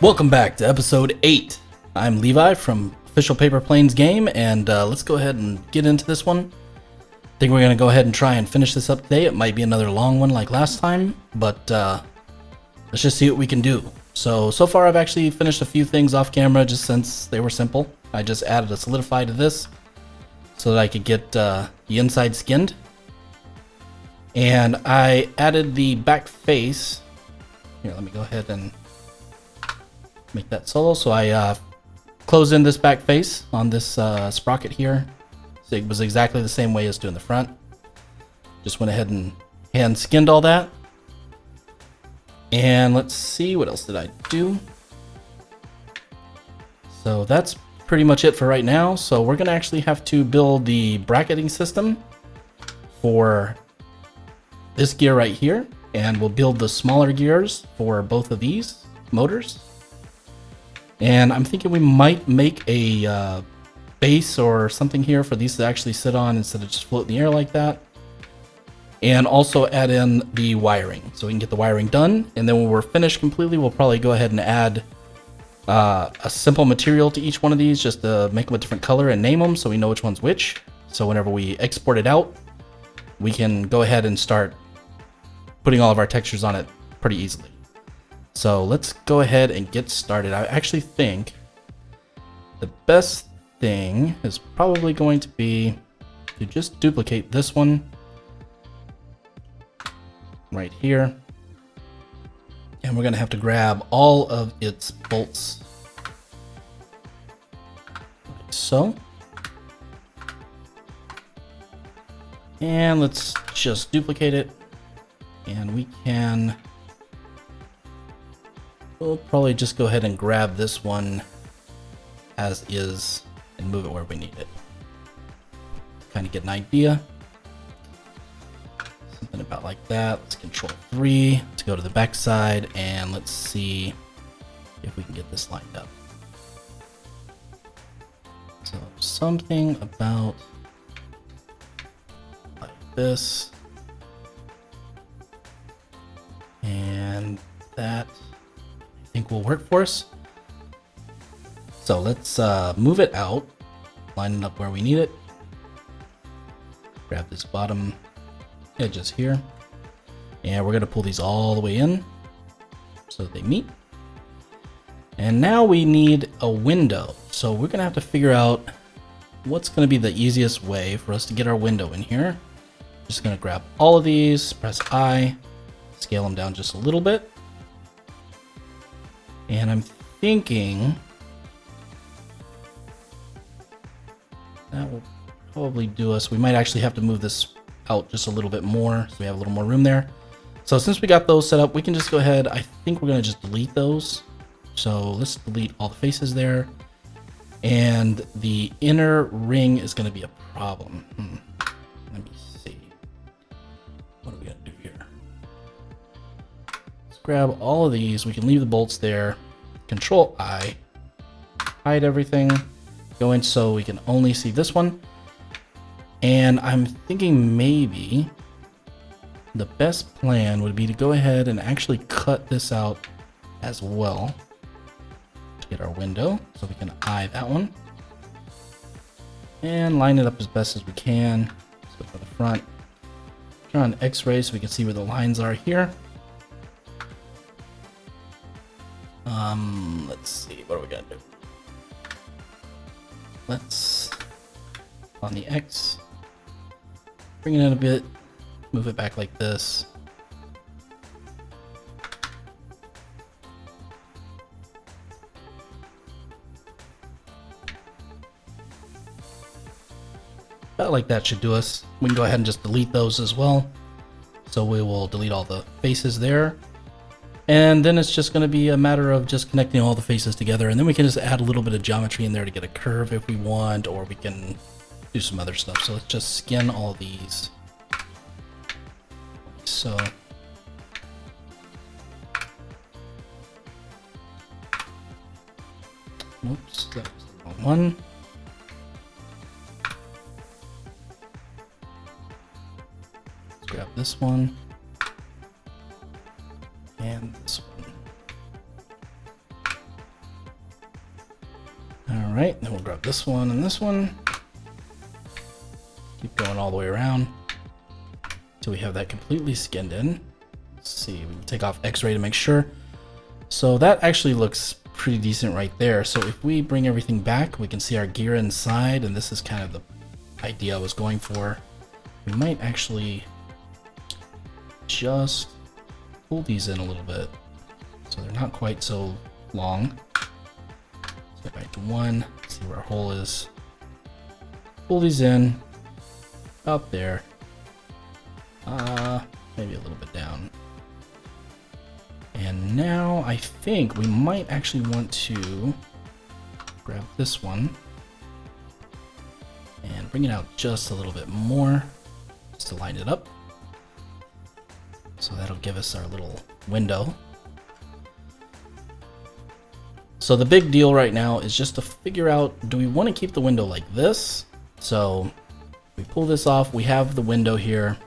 Welcome back to episode 8. I'm Levi from Official PaperPlanes Game, and let's go ahead and get into this one. I think we're going to go ahead and try and finish this up today. It might be another long one like last time, but let's just see what we can do. So far I've actually finished a few things off camera just since they were simple. I just added a solidify to this so that I could get the inside skinned. And I added the back face. Here, let me go ahead and make that solo. So I closed in this back face on this sprocket here. So it was exactly the same way as doing the front. Just went ahead and hand skinned all that. And let's see, what else did I do? So that's pretty much it for right now. So we're gonna actually have to build the bracketing system for this gear right here. And we'll build the smaller gears for both of these motors. And I'm thinking we might make a base or something here for these to actually sit on instead of just float in the air like that. And also add in the wiring so we can get the wiring done. And then when we're finished completely, we'll probably go ahead and add a simple material to each one of these just to make them a different color and name them so we know which one's which. So whenever we export it out, we can go ahead and start putting all of our textures on it pretty easily. So let's go ahead and get started. I actually think the best thing is probably going to be to just duplicate this one right here. And we're going to have to grab all of its bolts like so. And let's just duplicate it. And we can, we'll probably just go ahead and grab this one as is and move it where we need it. Kind of get an idea. Something about like that. Let's control 3 to go to the back side, and let's see if we can get this lined up. So something about like this. And that I think will work for us. So let's move it out, line it up where we need it. Grab this bottom edges here. And we're going to pull these all the way in so that they meet. And now we need a window. So we're going to have to figure out what's going to be the easiest way for us to get our window in here. Just going to grab all of these, press I. Scale them down just a little bit. And I'm thinking that will probably do us. We might actually have to move this out just a little bit more so we have a little more room there. So since we got those set up, we can just go ahead. I think we're going to just delete those. So let's delete all the faces there. And the inner ring is going to be a problem. Let me see. What are we going to do here? Grab all of these. We can leave the bolts there. Control I. Hide everything. Go in so we can only see this one. And I'm thinking maybe the best plan would be to go ahead and actually cut this out as well to get our window. So we can eye that one. And line it up as best as we can. So for the front. Turn on X-ray so we can see where the lines are here. Let's see, what are we gonna do? Let's, on the X, bring it in a bit, move it back like this. About like that should do us. We can go ahead and just delete those as well. So we will delete all the faces there. And then it's just going to be a matter of just connecting all the faces together. And then we can just add a little bit of geometry in there to get a curve if we want, or we can do some other stuff. So let's just skin all these. So. Oops, that was the wrong one. Let's grab this one. And this one. right, then we'll grab this one and this one. Keep going all the way around till we have that completely skinned in. Let's see, we can take off X-ray to make sure. So that actually looks pretty decent right there. So if we bring everything back, we can see our gear inside, and this is kind of the idea I was going for. We might actually just pull these in a little bit so they're not quite so long. Let's get back to 1, see where our hole is. Pull these in about there. Maybe a little bit down. And now I think we might actually want to grab this one and bring it out just a little bit more just to line it up. So that'll give us our little window. So the big deal right now is just to figure out, do we want to keep the window like this? So we pull this off, we have the window here,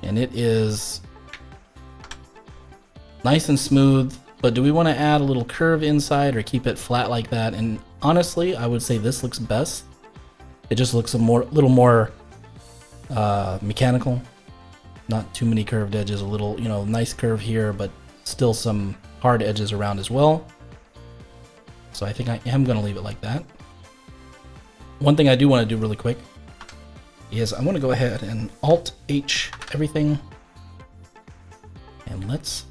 and it is nice and smooth, but do we want to add a little curve inside or keep it flat like that? And honestly, I would say this looks best. It just looks little more mechanical. Not too many curved edges, a little, you know, nice curve here, but still some hard edges around as well. So I think I am going to leave it like that. One thing I do want to do really quick is I want to go ahead and Alt-H everything. And let's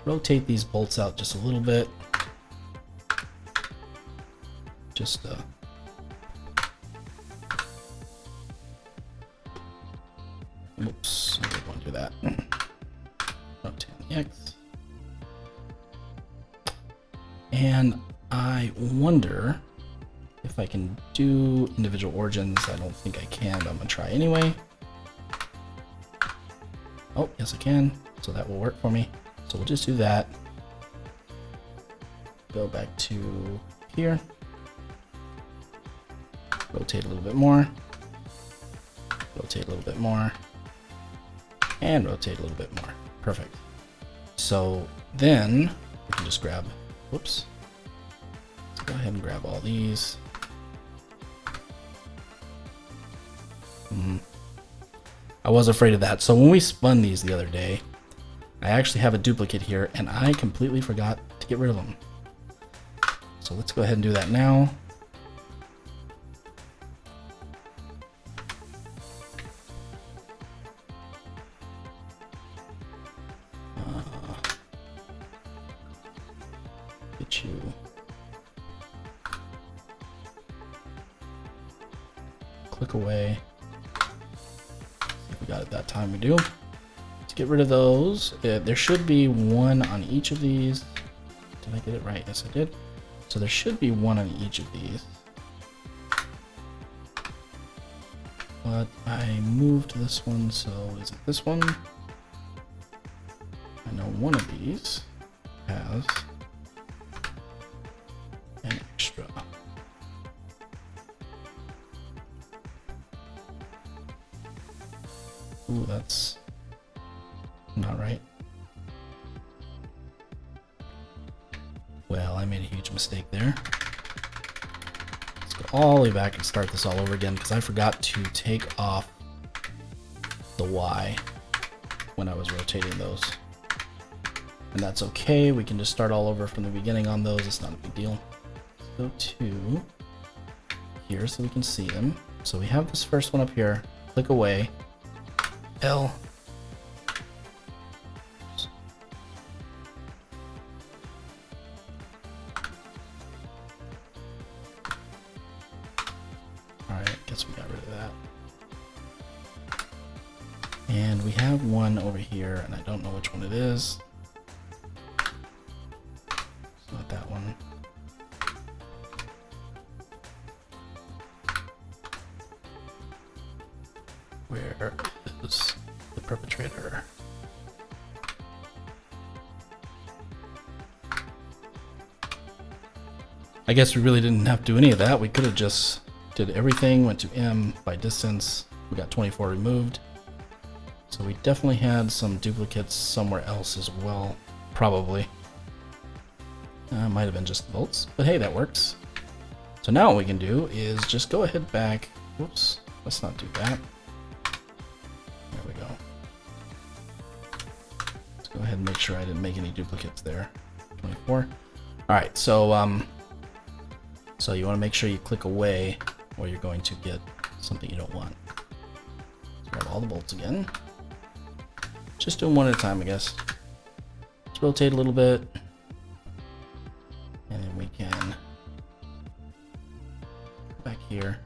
rotate these bolts out just a little bit. Just oops, I didn't want to do that. Rotate the X. And I wonder if I can do individual origins. I don't think I can, but I'm gonna try anyway. Oh, yes I can. So that will work for me. So we'll just do that. Go back to here. Rotate a little bit more. Rotate a little bit more. And rotate a little bit more. Perfect. So then we can just grab, whoops. Let's go ahead and grab all these. I was afraid of that. So when we spun these the other day, I actually have a duplicate here and I completely forgot to get rid of them. So let's go ahead and do that now. Get you. Click away. If we got it that time, we do. Let's get rid of those. There should be one on each of these. Did I get it right? Yes, I did. So there should be one on each of these. But I moved this one, so is it this one? I know one of these has an extra. Ooh, that's not right. Well, I made a huge mistake there. Let's go all the way back and start this all over again because I forgot to take off the Y when I was rotating those. And that's okay. We can just start all over from the beginning on those. It's not a big deal. Let's go to here so we can see them. So we have this first one up here. Click away. L. Alright, guess we got rid of that. And we have one over here, and I don't know which one it is. It's not that one. Where is the perpetrator? I guess we really didn't have to do any of that. We could have just did everything, went to M by distance. We got 24 removed. So we definitely had some duplicates somewhere else as well, probably. Might have been just the bolts, but hey, that works. So now what we can do is just go ahead back. Whoops, let's not do that. There we go. Let's go ahead and make sure I didn't make any duplicates there. 24. All right, so you want to make sure you click away, or you're going to get something you don't want. Let's grab all the bolts again. Just do them one at a time, I guess. Let's rotate a little bit, and then we can back here.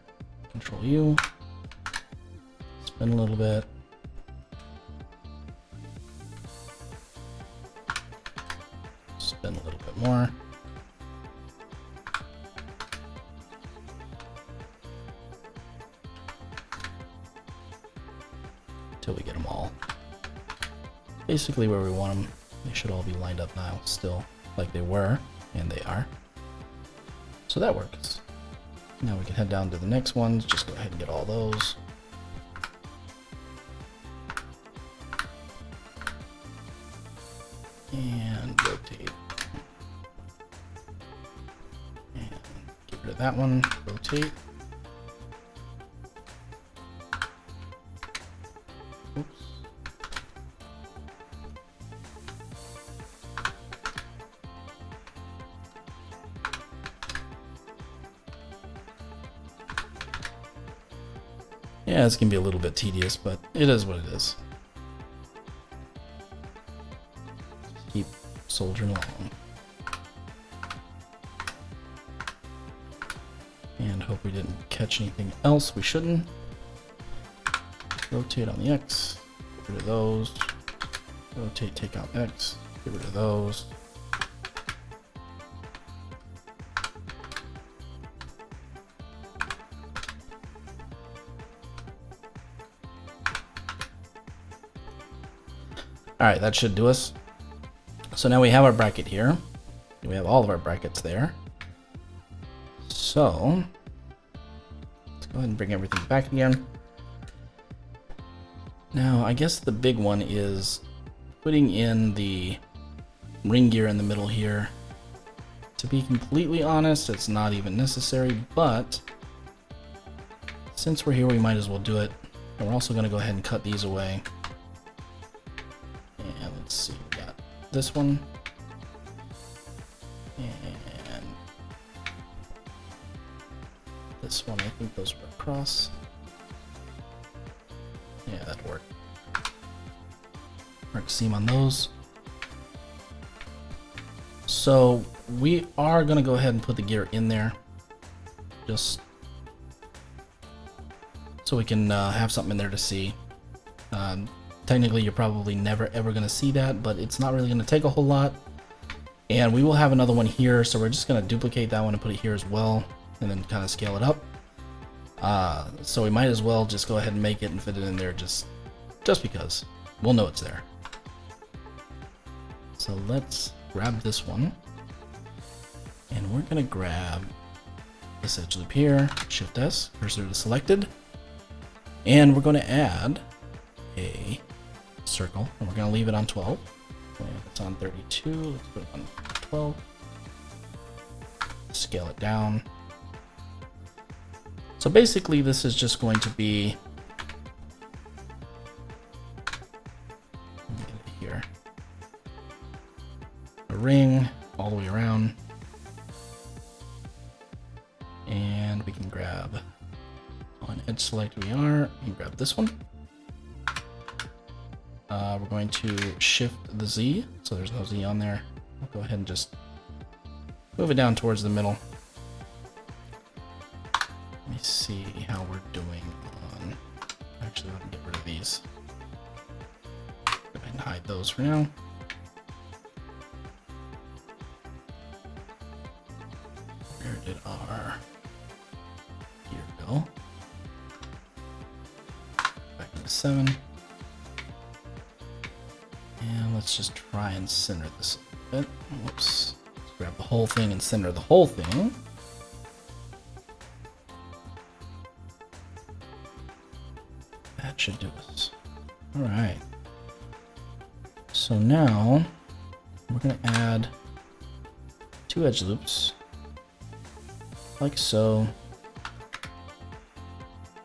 Control U. Spin a little bit. Spin a little bit more. Till we get them all basically where we want them. They should all be lined up now still like they were, and they are. So that works. Now we can head down to the next ones. Just go ahead and get all those. And rotate. And get rid of that one. Rotate. Oops. Yeah, it's gonna be a little bit tedious, but it is what it is. Keep soldiering along. And hope we didn't catch anything else we shouldn't. Rotate on the X, get rid of those. Rotate, take out X, get rid of those. Alright, that should do us. So now we have our bracket here. We have all of our brackets there. So let's go ahead and bring everything back again. Now I guess the big one is putting in the ring gear in the middle here. To be completely honest, it's not even necessary, but since we're here we might as well do it. And we're also going to go ahead and cut these away. And let's see, we got this one, and this one. I think those were across. Yeah, that worked. Mark seam on those. So we are going to go ahead and put the gear in there, just so we can have something in there to see. Technically, you're probably never ever going to see that, but it's not really going to take a whole lot. And we will have another one here, so we're just going to duplicate that one and put it here as well, and then kind of scale it up. So we might as well just go ahead and make it and fit it in there just because. We'll know it's there. So let's grab this one, and we're going to grab this edge loop here, Shift S, cursor to selected, and we're going to add a circle, and we're going to leave it on 12. And it's on 32, let's put it on 12. Scale it down. So basically this is just going to be here, a ring all the way around, and we can grab on edge select we can grab this one. We're going to shift the Z, so there's no Z on there. I'll go ahead and just move it down towards the middle. Let me see how we're doing on, actually let me get rid of these. Go ahead and hide those for now. Where did our gear go? Back into 7. And let's just try and center this a bit. Whoops. Let's grab the whole thing and center the whole thing. That should do us. Alright. So now we're going to add 2 edge loops, like so.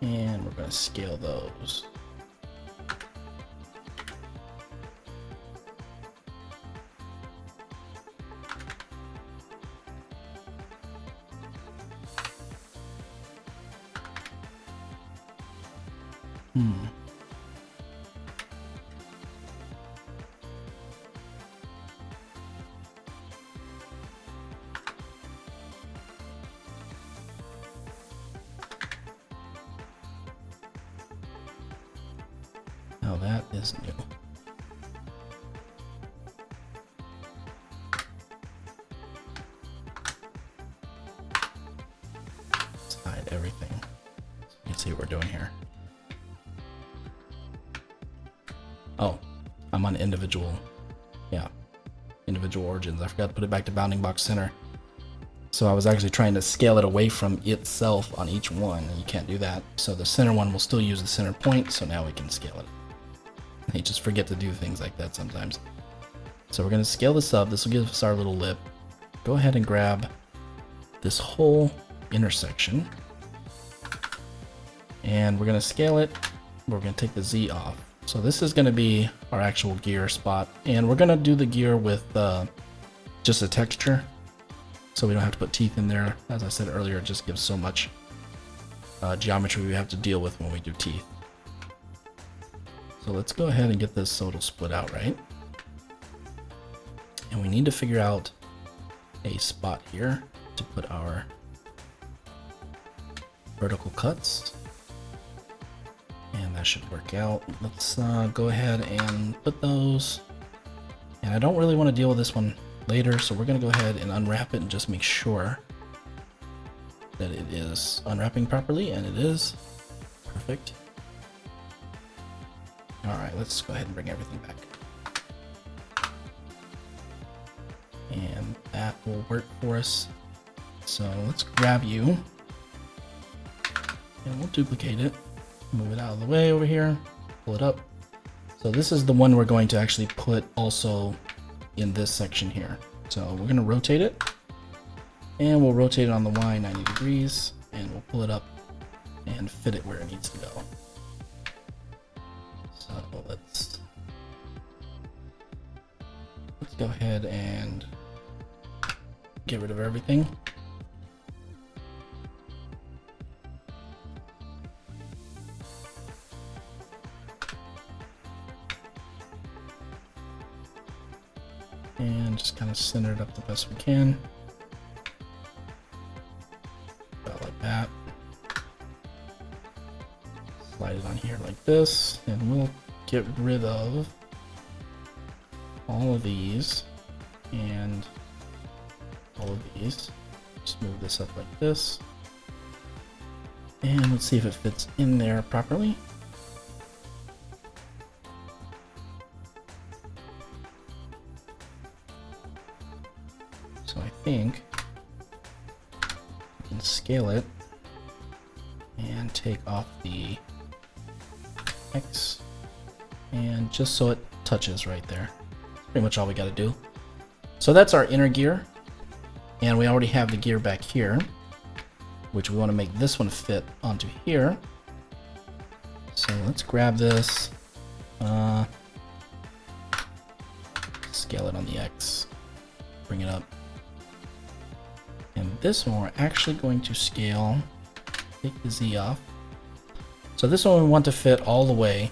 And we're going to scale those. Now that is new. Let's hide everything so you can see what we're doing here. Oh, I'm on individual origins. I forgot to put it back to bounding box center. So I was actually trying to scale it away from itself on each one, and you can't do that. So the center one will still use the center point, so now we can scale it. I just forget to do things like that sometimes. So we're going to scale this up. This will give us our little lip. Go ahead and grab this whole intersection, and we're going to scale it. We're going to take the Z off. So this is going to be our actual gear spot, and we're going to do the gear with just a texture, so we don't have to put teeth in there. As I said earlier, it just gives so much geometry we have to deal with when we do teeth. So let's go ahead and get this so it'll split out, right? And we need to figure out a spot here to put our vertical cuts. And that should work out. Let's go ahead and put those. And I don't really want to deal with this one later, so we're going to go ahead and unwrap it and just make sure that it is unwrapping properly, and it is. Perfect. Alright, let's go ahead and bring everything back. And that will work for us. So let's grab you, and we'll duplicate it. Move it out of the way over here, pull it up. So this is the one we're going to actually put also in this section here. So we're going to rotate it, and we'll rotate it on the Y 90 degrees, and we'll pull it up and fit it where it needs to go. So let's go ahead and get rid of everything. And just kind of center it up the best we can. About like that. Slide it on here like this, and we'll get rid of all of these and all of these. Just move this up like this. And let's see if it fits in there properly. So I think we can scale it and take off the X, and just so it touches right there. That's pretty much all we got to do. So that's our inner gear, and we already have the gear back here, which we want to make this one fit onto here. So let's grab this, scale it on the X, bring it up. And this one we're actually going to scale, take the Z off. So this one we want to fit all the way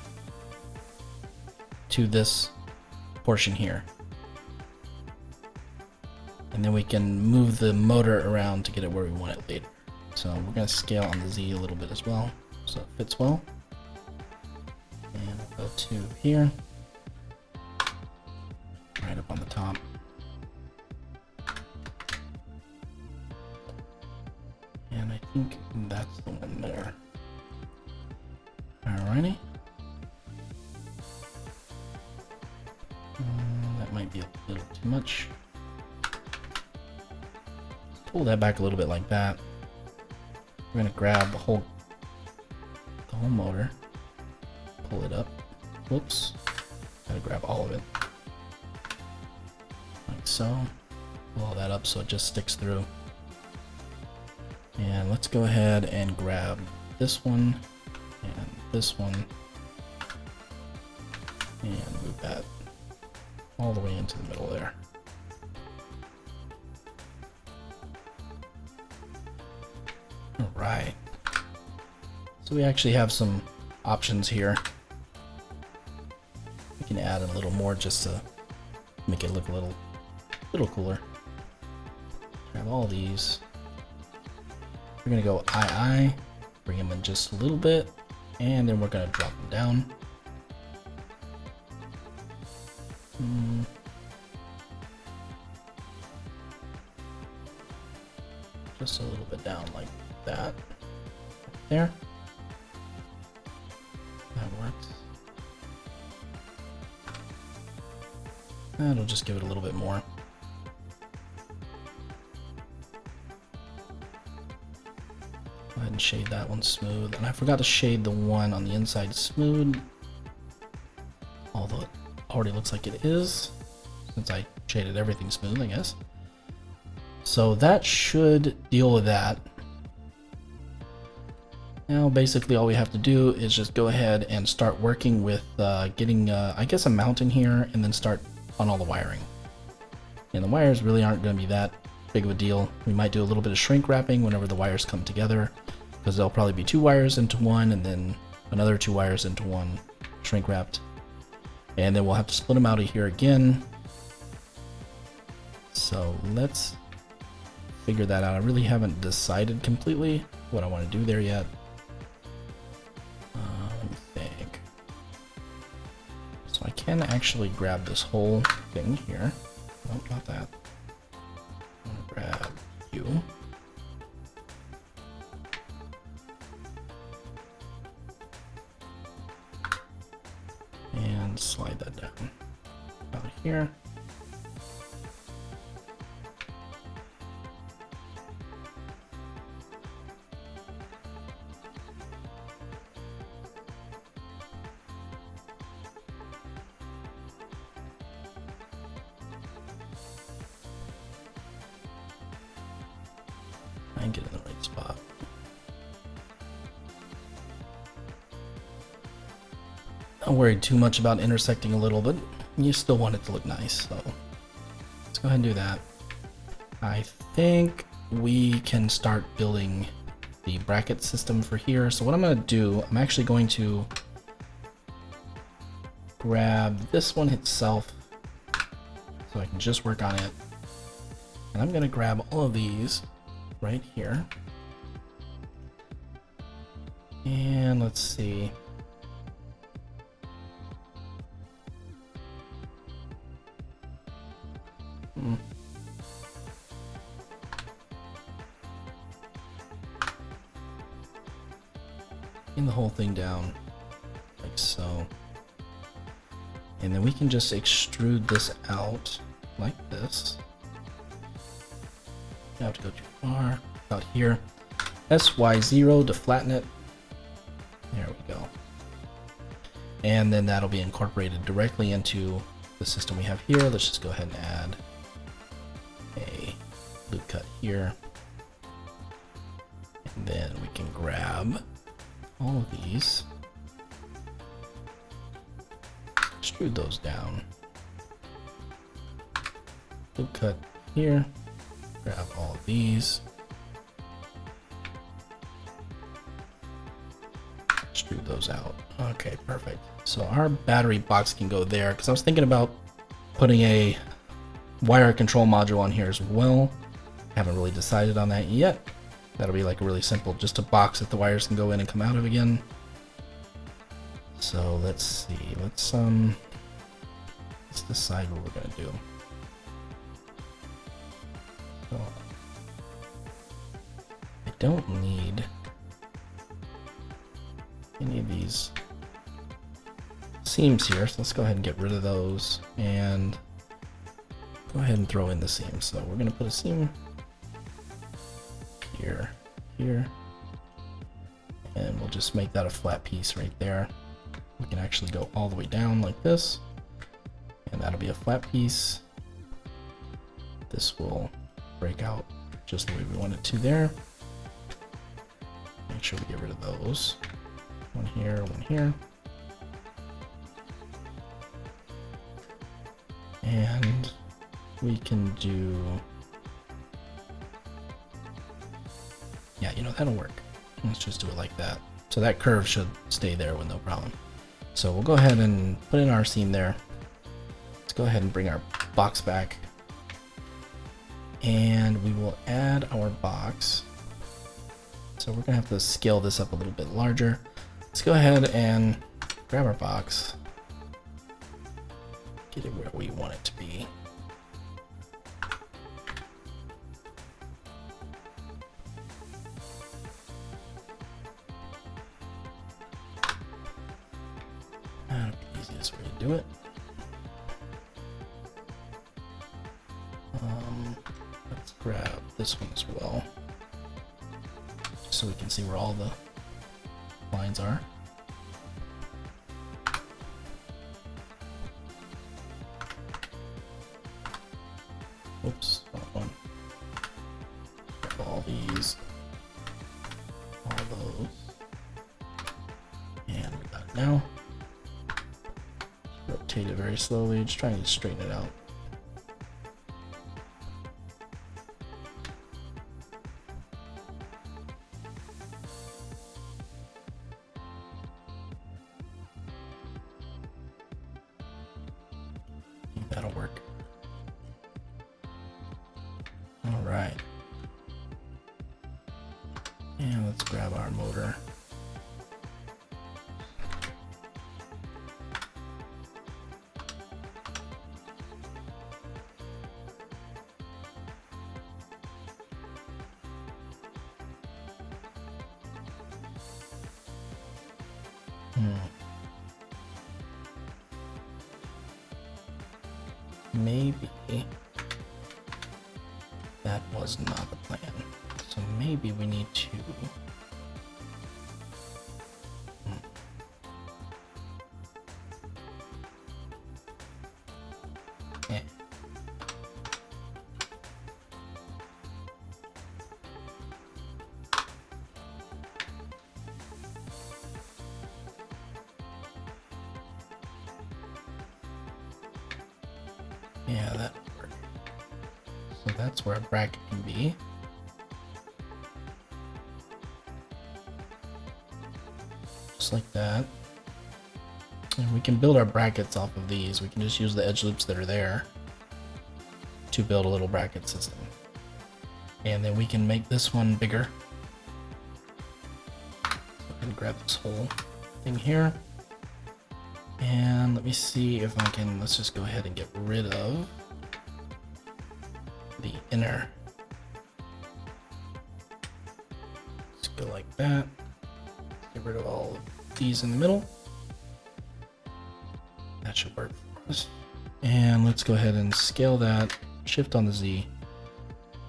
to this portion here. And then we can move the motor around to get it where we want it later. So we're going to scale on the Z a little bit as well, so it fits well. And we'll go to here, right up on the top. And I think that's the one there. Alrighty. That might be a little too much. Pull that back a little bit like that. We're gonna grab the whole motor, pull it up. Whoops. Gotta grab all of it. Like so. pull all that up so it just sticks through. And let's go ahead and grab this one and this one and move that all the way into the middle there. All right. So we actually have some options here. We can add a little more just to make it look a little cooler. Grab all these. We're gonna go I, bring them in just a little bit, and then we're gonna drop them down. Just a little bit down like that. There. That works. That'll just give it a little bit more. Go ahead and shade that one smooth. And I forgot to shade the one on the inside smooth. Although it already looks like it is, since I shaded everything smooth, I guess. So that should deal with that. Now basically all we have to do is just go ahead and start working with getting, I guess, a mount in here, and then start on all the wiring. And the wires really aren't going to be that big of a deal. We might do a little bit of shrink wrapping whenever the wires come together, because there'll probably be 2 wires into one and then another 2 wires into one shrink wrapped. And then we'll have to split them out of here again. So let's figure that out. I really haven't decided completely what I want to do there yet. Let me think. So I can actually grab this whole thing here. Nope, not that. I'm gonna grab you. And slide that down out of here. And get in the right spot. Not worried too much about intersecting a little, but you still want it to look nice, so let's go ahead and do that. I think we can start building the bracket system for here. So what I'm going to do, I'm actually going to grab this one itself so I can just work on it. And I'm going to grab all of these right here. And let's see. Pin the whole thing down like so. And then we can just extrude this out like this. Don't have to go too far. About here. SY0 to flatten it. There we go. And then that'll be incorporated directly into the system we have here. Let's just go ahead and add a loop cut here. And then we can grab all of these, extrude those down, loop cut here, grab all of these, extrude those out. Okay, perfect. So our battery box can go there, because I was thinking about putting a wire control module on here as well. Haven't really decided on that yet. That'll be like really simple, just a box that the wires can go in and come out of again. So let's see, let's decide what we're gonna do. So I don't need any of these seams here, so let's go ahead and get rid of those and go ahead and throw in the seam. So we're gonna put a seam here, here, and we'll just make that a flat piece right there. We can actually go all the way down like this, and that'll be a flat piece. This will break out just the way we want it to there. Make sure we get rid of those. One here, one here. And we can do, yeah, you know, that'll work. Let's just do it like that. So that curve should stay there with no problem. So we'll go ahead and put in our seam there. Let's go ahead and bring our box back. And we will add our box. So we're gonna have to scale this up a little bit larger. Let's go ahead and grab our box. Get it where we want it to be. That'll be the easiest way to do it. Let's grab this one as well, just so we can see where all the lines are. Oops, wrong one. Grab all these, all those, and we got it now. Rotate it very slowly, just trying to straighten it out. That'll work. All right. And let's grab our motor. Maybe that was not the plan. So maybe we need to yeah, that worked. So that's where a bracket can be. Just like that. And we can build our brackets off of these. We can just use the edge loops that are there to build a little bracket system. And then we can make this one bigger. So I'm gonna grab this whole thing here. And let me see if I can, let's just go ahead and get rid of the inner. Just go like that. Get rid of all of these in the middle. That should work for us. And let's go ahead and scale that, shift on the Z,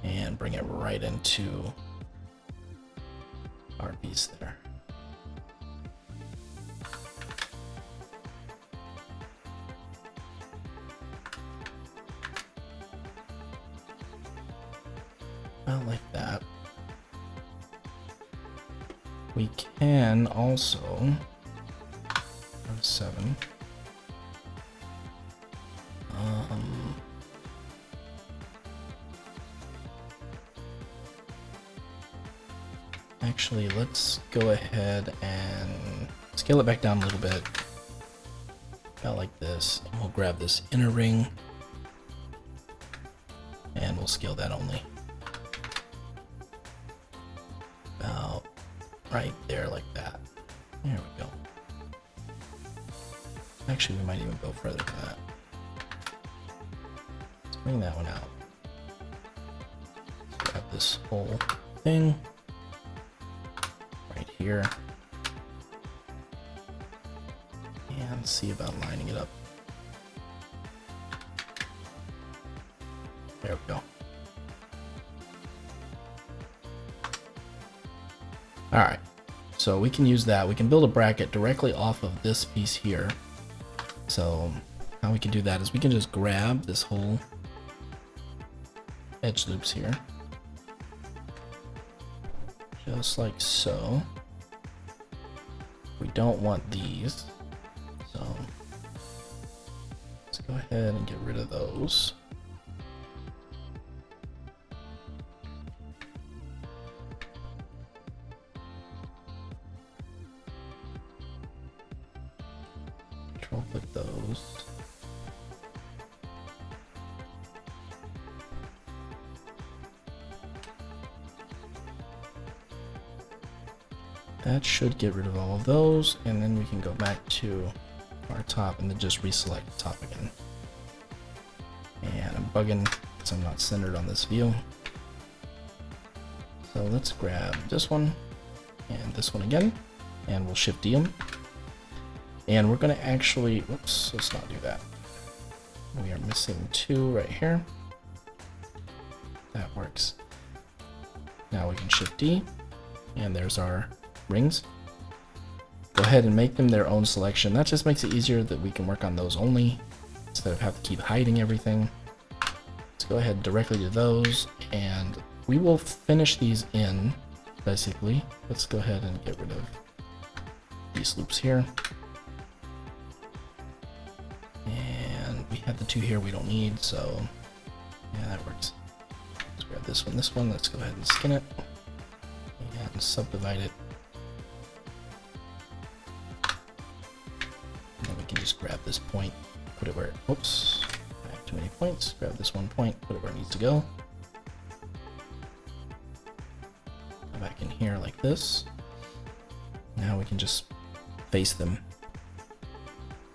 and bring it right into our piece there. About like that. We can also have 7. Actually, let's go ahead and scale it back down a little bit. About like this. And we'll grab this inner ring and we'll scale that only. About right there, like that. There we go. Actually, we might even go further than that. Let's bring that one out. Let's grab this whole thing right here and see about lining it up. There we go. All right, so we can use that. We can build a bracket directly off of this piece here. So how we can do that is we can just grab this whole edge loops here. Just like so. We don't want these, so let's go ahead and get rid of those. Control click those. That should get rid of all of those, and then we can go back to our top and then just reselect the top again. And I'm bugging because I'm not centered on this view. So let's grab this one and this one again, and we'll Shift D them. And we're going to actually, whoops, let's not do that. We are missing 2 right here. That works. Now we can Shift D, and there's our rings. Go ahead and make them their own selection. That just makes it easier that we can work on those only instead of have to keep hiding everything. Let's go ahead directly to those, and we will finish these in basically. Let's go ahead and get rid of these loops here. And we have the 2 here we don't need, so yeah, that works. Let's grab this one. Let's go ahead and skin it and subdivide it. Just grab this point, put it where it, whoops, I have too many points. Grab this one point, put it where it needs to go. Go back in here like this. Now we can just face them.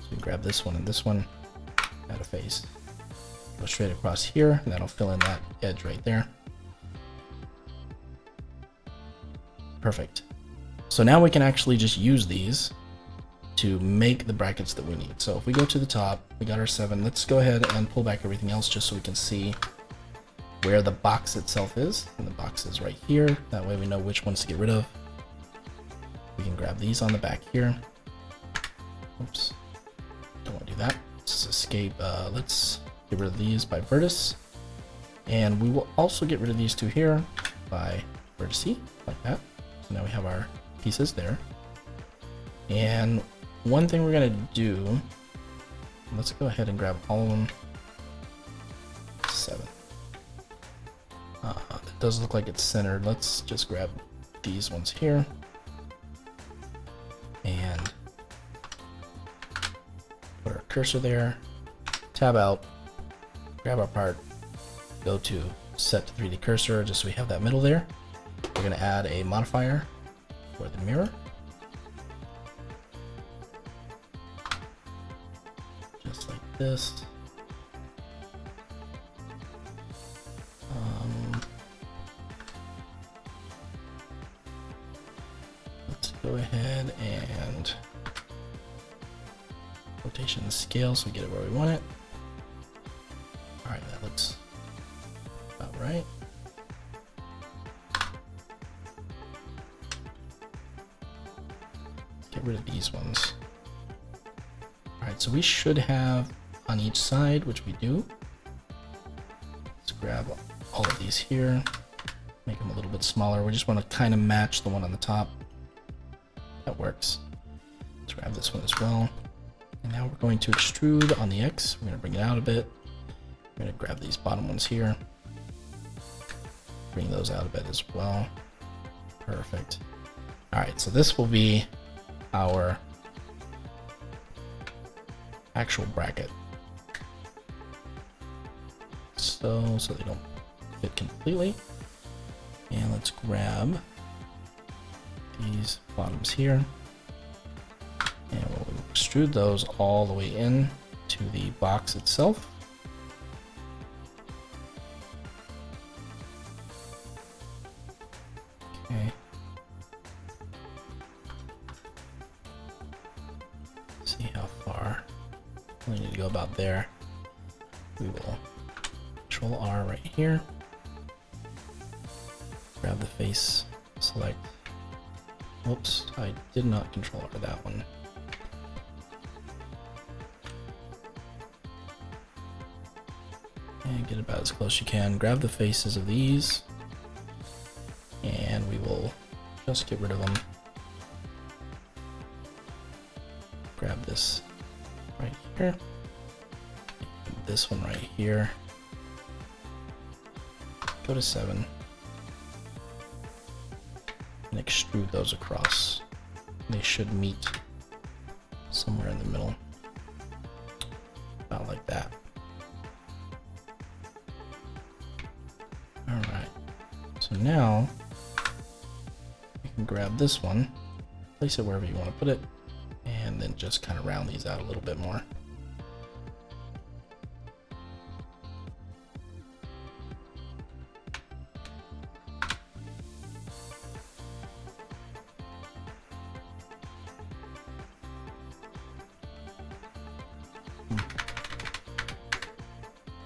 So we grab this one and this one, add a face. Go straight across here, and that'll fill in that edge right there. Perfect. So now we can actually just use these to make the brackets that we need. So if we go to the top, we got our 7. Let's go ahead and pull back everything else just so we can see where the box itself is. And the box is right here. That way we know which ones to get rid of. We can grab these on the back here. Oops, don't want to do that. Let's escape. Let's get rid of these by vertex. And we will also get rid of these 2 here by vertice, like that. So now we have our pieces there. And one thing we're gonna do, let's go ahead and grab all of them. 7. It does look like it's centered. Let's just grab these ones here and put our cursor there, tab out, grab our part, go to set to 3D cursor just so we have that middle there. We're gonna add a modifier for the mirror. This. Let's go ahead and rotation and scale so we get it where we want it. All right, that looks about right. Let's get rid of these ones. All right, so we should have on each side, which we do. Let's grab all of these here, make them a little bit smaller. We just want to kind of match the one on the top. That works. Let's grab this one as well. And now we're going to extrude on the X. We're going to bring it out a bit. We're going to grab these bottom ones here. Bring those out a bit as well. Perfect. All right, so this will be our actual bracket. So they don't fit completely. And let's grab these bottoms here. And we'll extrude those all the way in to the box itself. Okay. See how far. We need to go about there. We will Control R right here. Grab the face, select. Whoops, I did not Control R that one. And get about as close as you can. Grab the faces of these. And we will just get rid of them. Grab this right here. And this one right here. Go to 7. And extrude those across. They should meet somewhere in the middle. About like that. Alright. So now you can grab this one, place it wherever you want to put it, and then just kind of round these out a little bit more.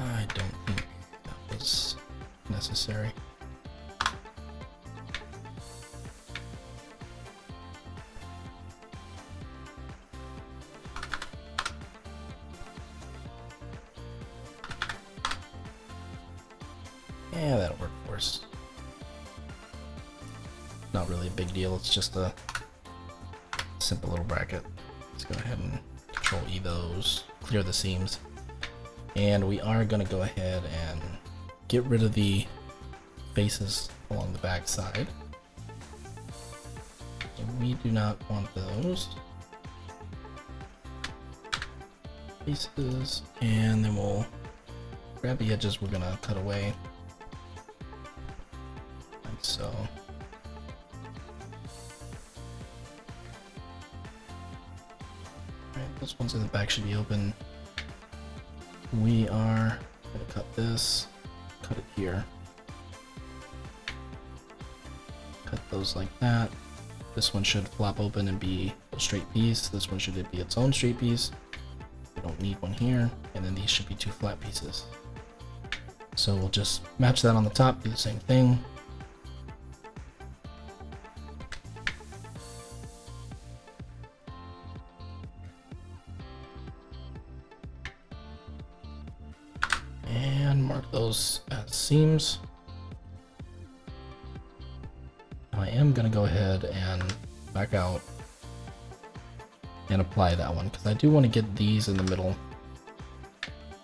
I don't think that was necessary. Yeah, that'll work for us. Not really a big deal, it's just a simple little bracket. Let's go ahead and Control E those, clear the seams. And we are going to go ahead and get rid of the faces along the back side. So we do not want those faces, and then we'll grab the edges we're going to cut away, like so. Alright, those ones in the back should be open. We are going to cut this, cut it here, cut those like that. This one should flop open and be a straight piece. This one should be its own straight piece. We don't need one here. And then these should be 2 flat pieces. So we'll just match that on the top, do the same thing. And mark those as seams. I am going to go ahead and back out and apply that one because I do want to get these in the middle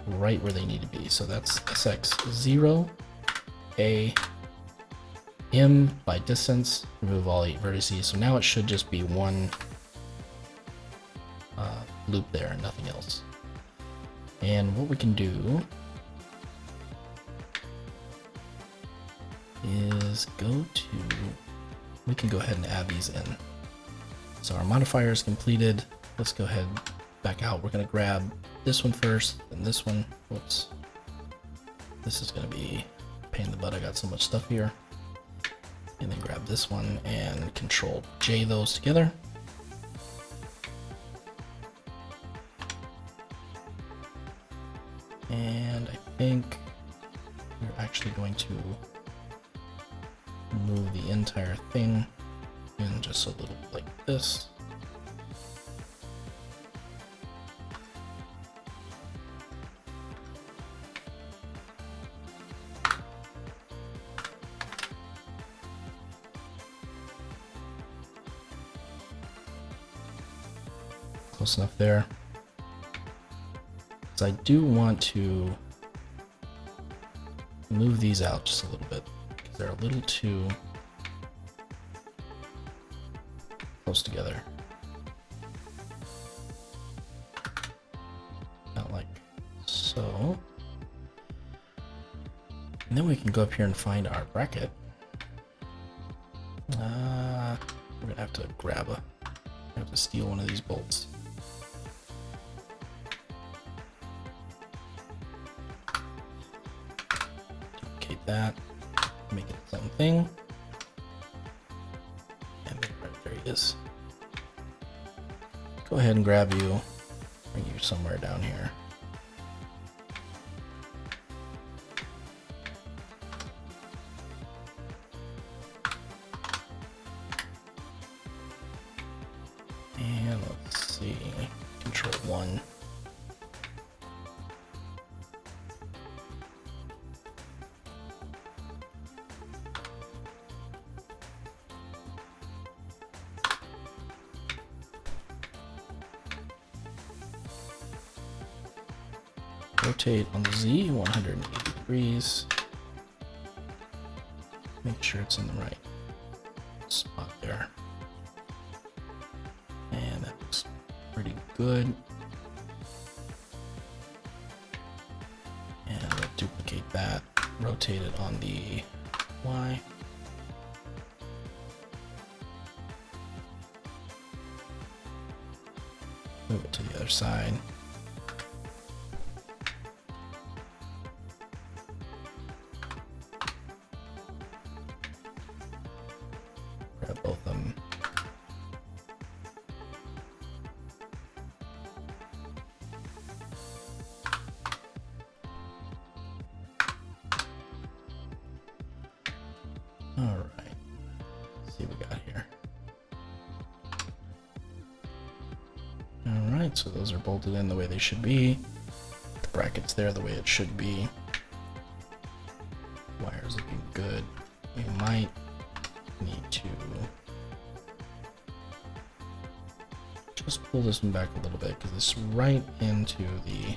right where they need to be. So that's SX0, A, M by distance, remove all 8 vertices. So now it should just be one loop there and nothing else. And what we can do is we can go ahead and add these in. So our modifier is completed. Let's go ahead, back out. We're going to grab this one first, and this one. Whoops. This is going to be a pain in the butt. I got so much stuff here. And then grab this one and Control J those together. And I think we're actually going to move the entire thing in just a little like this. Close enough there. So I do want to move these out just a little bit because they're a little too close together. Not like so. And then we can go up here and find our bracket. We're gonna have to steal one of these bolts. Duplicate that, make it its own thing. And there he is. Go ahead and grab you, bring you somewhere down here. And let's see, Control 1. rotate on the Z 180 degrees. Make sure it's in the right spot there. And that looks pretty good. And we'll duplicate that, rotate it on the Y. Move it to the other side. Grab both of them. All right. Let's see what we got here. All right, so those are bolted in the way they should be. The brackets there the way it should be. Wire's looking good. We might need to just pull this one back a little bit because it's right into the,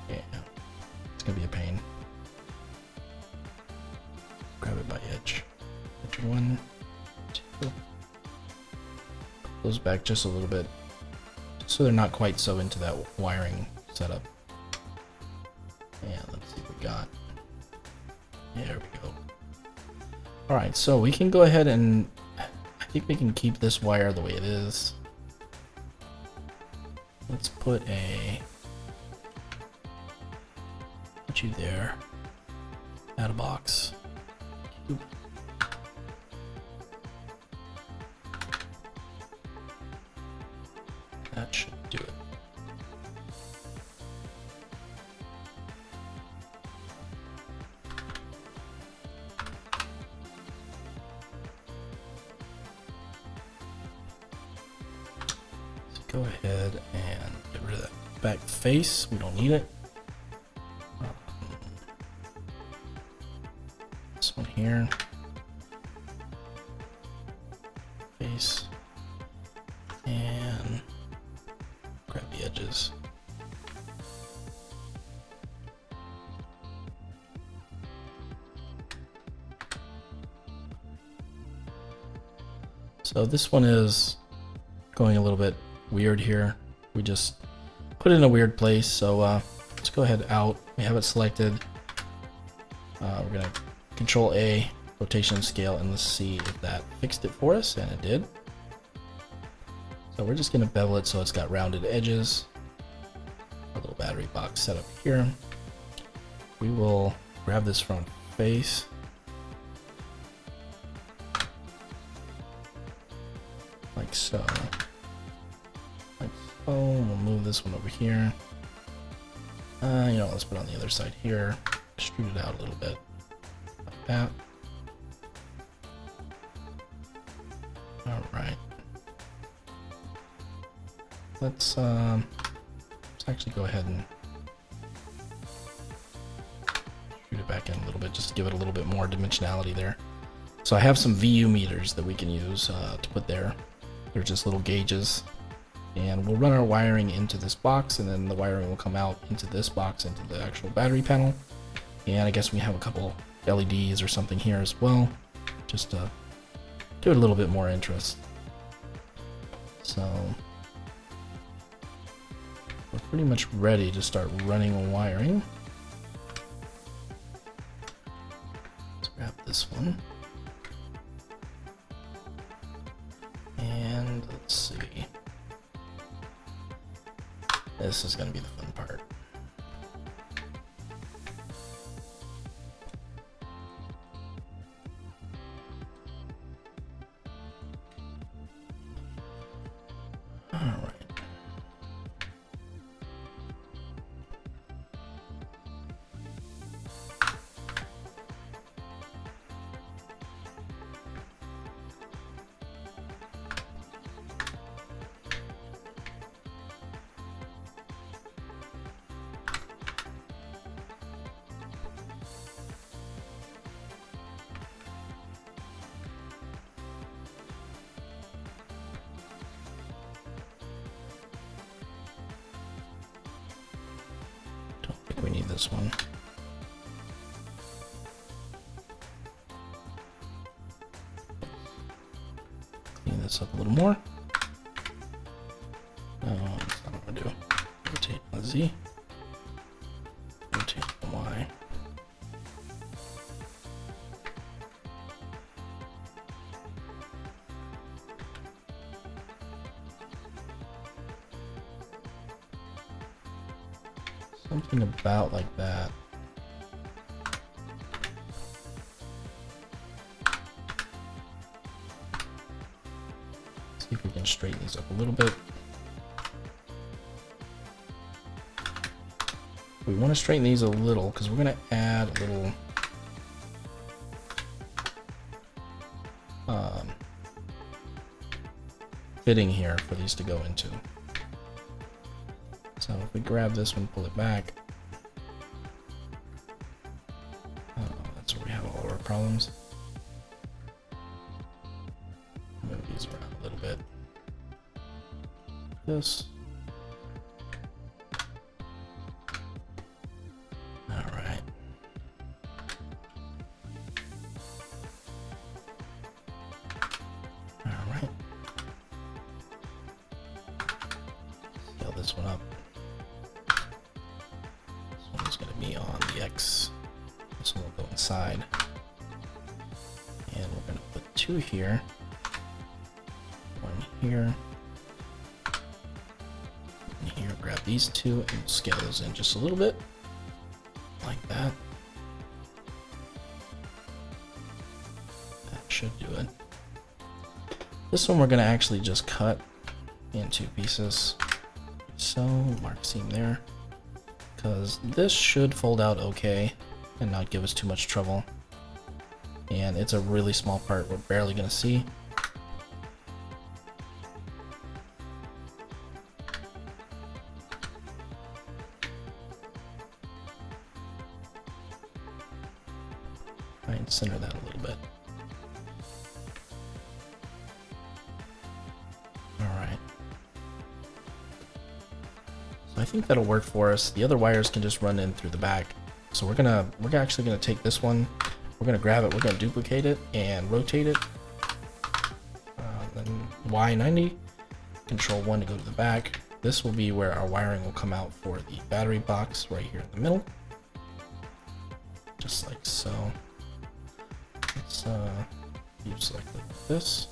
yeah, it's gonna be a pain. Grab it by edge. Edge 1, 2. Those back just a little bit so they're not quite so into that wiring setup. And let's see what we got. There we go. All right, so we can go ahead and I think we can keep this wire the way it is. Let's put you there. Add a box. Oop. That should do it. Let's go ahead and get rid of that back face. We don't need it. This one here. Face. And grab the edges. So this one is going a little bit weird here. We just put it in a weird place. So let's go ahead out. We have it selected. We're gonna Control A, rotation scale, and let's see if that fixed it for us, and it did. So we're just gonna bevel it so it's got rounded edges. A little battery box set up here. We will grab this front face. Like so. Like so. We'll move this one over here. You know, let's put it on the other side here. Extrude it out a little bit. Like that. Alright. Let's actually go ahead and shoot it back in a little bit just to give it a little bit more dimensionality there. So I have some VU meters that we can use to put there. They're just little gauges. And we'll run our wiring into this box, and then the wiring will come out into this box, into the actual battery panel. And I guess we have a couple LEDs or something here as well, just to give it a little bit more interest. So we're pretty much ready to start running wiring. Let's grab this one. And let's see. This is going to be the fun part. All right. this one. Clean this up a little more. No, that's not what I'm gonna do. Rotate on Z. Rotate on Y. Something about like that. See if we can straighten these up a little bit. We want to straighten these a little because we're going to add a little fitting here for these to go into. So if we grab this one, pull it back. That's where we have all our problems. Move these around a little bit. This. Alright. Alright. Scale this one up. On the X. This one will go inside. And we're going to put 2 here. 1 here. And here, grab these 2 and we'll scale those in just a little bit. Like that. That should do it. This one we're going to actually just cut in 2 pieces. So, mark seam there. Because this should fold out okay and not give us too much trouble. And it's a really small part we're barely going to see. Try and center that a little bit. Alright. I think that'll work for us. The other wires can just run in through the back. So we're actually gonna take this one, we're gonna grab it, we're gonna duplicate it and rotate it. Then Y90, Control 1 to go to the back. This will be where our wiring will come out for the battery box right here in the middle. Just like so. Let's select like this.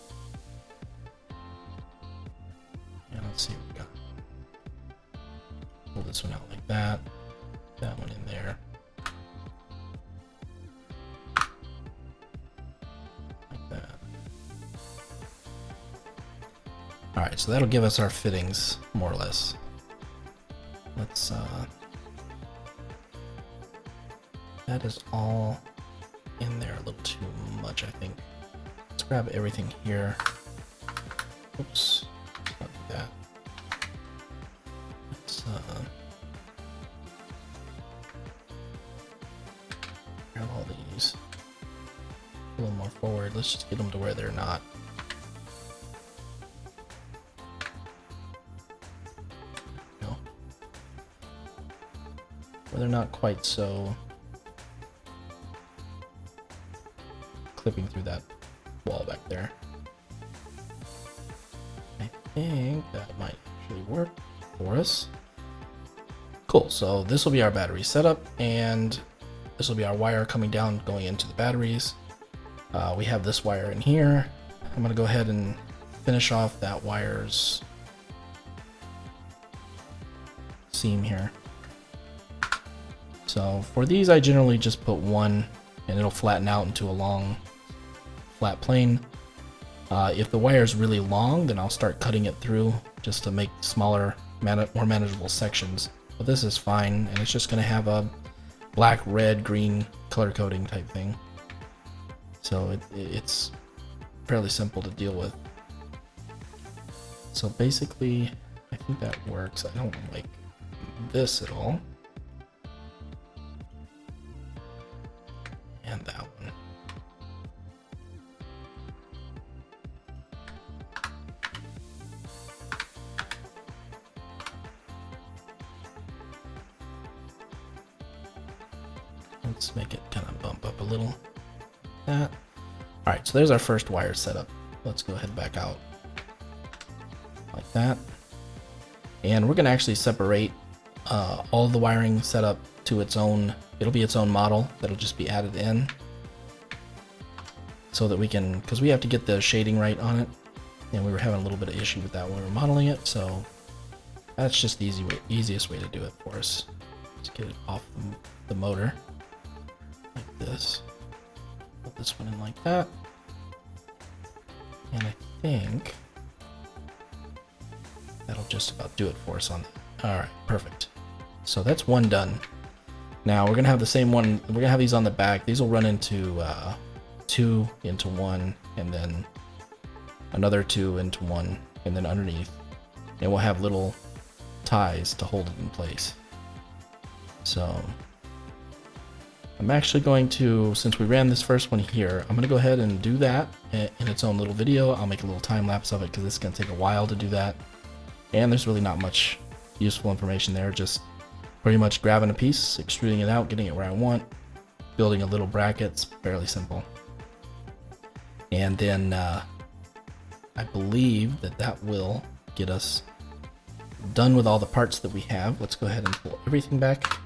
And let's see what we got. Pull this one out like that. That one in there. Like that. Alright, so that'll give us our fittings, more or less. Let's, that is all in there a little too much, I think. Let's grab everything here. Oops. Let's not do that. Let's, grab all these. A little more forward. Let's just get them to where they're not. No. Where they're not quite so clipping through that wall back there. I think that might actually work for us. Cool, so this will be our battery setup, and this will be our wire coming down going into the batteries. We have this wire in here. I'm gonna go ahead and finish off that wire's seam here. So for these I generally just put one and it'll flatten out into a long flat plane. If the wire is really long, then I'll start cutting it through just to make smaller, more manageable sections. But this is fine, and it's just going to have a black, red, green color coding type thing. So it's fairly simple to deal with. So basically, I think that works. I don't like this at all. And that one. Let's make it kind of bump up a little. That. All right, so there's our first wire setup. Let's go ahead and back out like that. And we're gonna actually separate all of the wiring setup to its own, it'll be its own model that'll just be added in so that we can, because we have to get the shading right on it. And we were having a little bit of issue with that when we were modeling it, so that's just the easiest way to do it for us. Let's get it off the motor like this. Put this one in like that. And I think that'll just about do it for us on that. All right, perfect. So that's one done. Now we're gonna have the same one. We're gonna have these on the back. These will run into 2 into 1, and then another 2 into 1, and then underneath. And we'll have little ties to hold it in place. So I'm actually going to, since we ran this first one here, I'm gonna go ahead and do that in its own little video. I'll make a little time lapse of it because it's gonna take a while to do that. And there's really not much useful information there, just pretty much grabbing a piece, extruding it out, getting it where I want, building a little bracket. It's fairly simple. And then I believe that will get us done with all the parts that we have. Let's go ahead and pull everything back.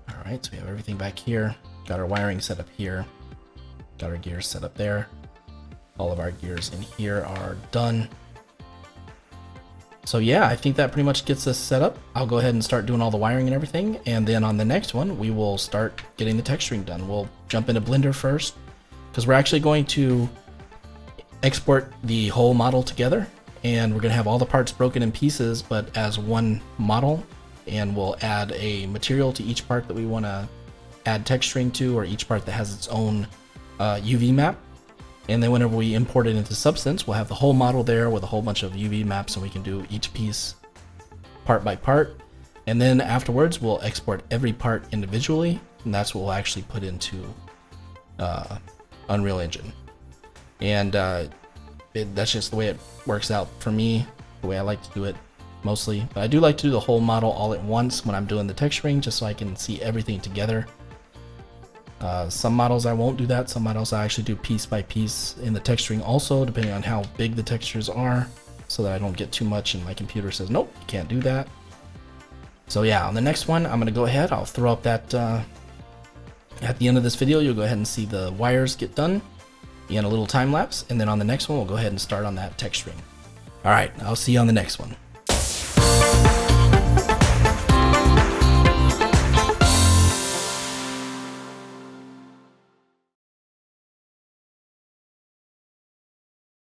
All right, so we have everything back here. Got our wiring set up here. Got our gears set up there. All of our gears in here are done. So yeah, I think that pretty much gets us set up. I'll go ahead and start doing all the wiring and everything. And then on the next one, we will start getting the texturing done. We'll jump into Blender first, because we're actually going to export the whole model together. And we're gonna have all the parts broken in pieces, but as one model. And we'll add a material to each part that we wanna add texturing to, or each part that has its own UV map. And then whenever we import it into Substance, we'll have the whole model there with a whole bunch of UV maps, and we can do each piece part by part. And then afterwards, we'll export every part individually, and that's what we'll actually put into Unreal Engine. And that's just the way it works out for me, the way I like to do it mostly. But I do like to do the whole model all at once when I'm doing the texturing, just so I can see everything together. Some models I won't do that. Some models I actually do piece by piece in the texturing also, depending on how big the textures are, so that I don't get too much and my computer says, nope, you can't do that. So yeah, on the next one, I'm gonna go ahead, I'll throw up that, at the end of this video, you'll go ahead and see the wires get done and a little time lapse. And then on the next one, we'll go ahead and start on that texturing. All right, I'll see you on the next one.